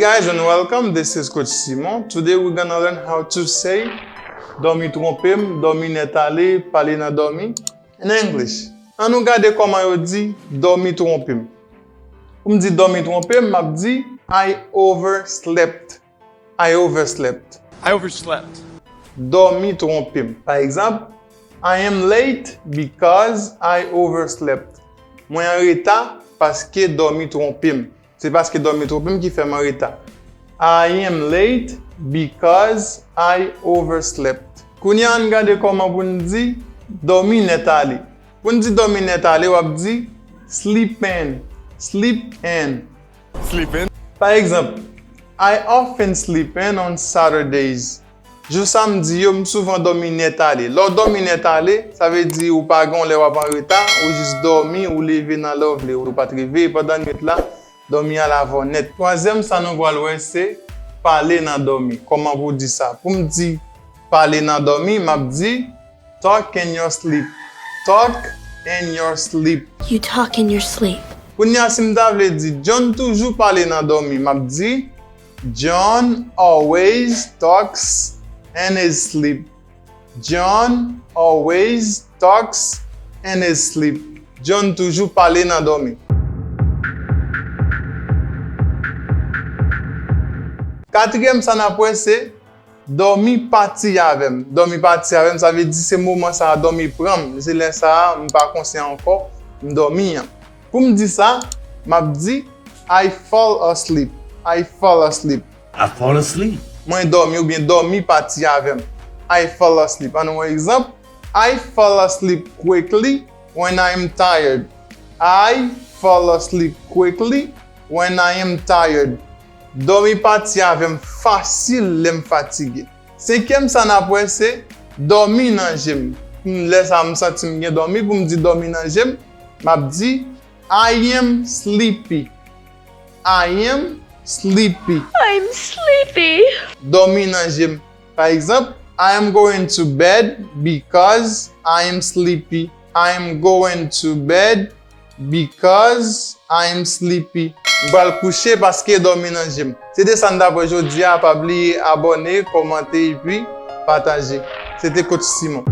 guys and welcome. This is Coach Simon. Today we're gonna learn how to say dormi trompem, dormi net ale, parler nan dormi in English. An nou gade comment yo di dormi trompem. Pour me dire dormi trompem, m'a dit I overslept. I overslept. Dormi trompem. Par exemple, I am late because I overslept. Mwen en retard parce que dormi trompem. C'est parce que dormi trompem qui fait mon retard. I am late because I overslept. Kounya an gade comment pou nou di dormi net ale. Pou nou di dormi net ale, wap di sleep in. Sleep in. Sleep in. Par exemple, I often sleep in on Saturdays. Jou samedi yo m souvent dormi net ale. Lò dormi net ale, ça veut dire ou pa gon le wap en retard, ou juste dormi ou lever nan love le ou pas triver pendant nuit là, dormi à l'avant net. Troisième, ça nous va le c'est parler nan dormi. Comment vous dit ça? Pour me dire parler nan dormi, m'a dit talk in your sleep. Talk in your sleep. You talk in your sleep. Pour n'y a simda vle di John toujours parler nan dormi, m'a dit John always talks in his sleep. John always talks in his sleep. John toujours parler nan dormi. Quatrième, ça n'a pas c'est dormi parti avec. Dormi parti avec, ça veut dire c'est moment ça dormi prendre. C'est là ça, je pas conscient encore, je dormi. Pour me dire ça, m'a dit I fall asleep. I fall asleep. I fall asleep. Moi dormi ou bien dormi parti avec. I fall asleep. Un exemple, I fall asleep quickly when I am tired. I fall asleep quickly when I am tired. Dormi parti avec facile lem fatigué. Cinquième ça n'a pas c'est dormi nan jem. Laisse ça me sentir bien dormi pour me dire dormi nan jem. M'a dit I am sleepy. I am sleepy. I'm sleepy. Dormi nan jem. Par exemple, I am going to bed because I am sleepy. I am going to bed because I am sleepy. M'bral coucher parce que dormi nan jem. C'était ça d'abord aujourd'hui, pas oublier abonner, commenter et puis partager. C'était Coach Simon.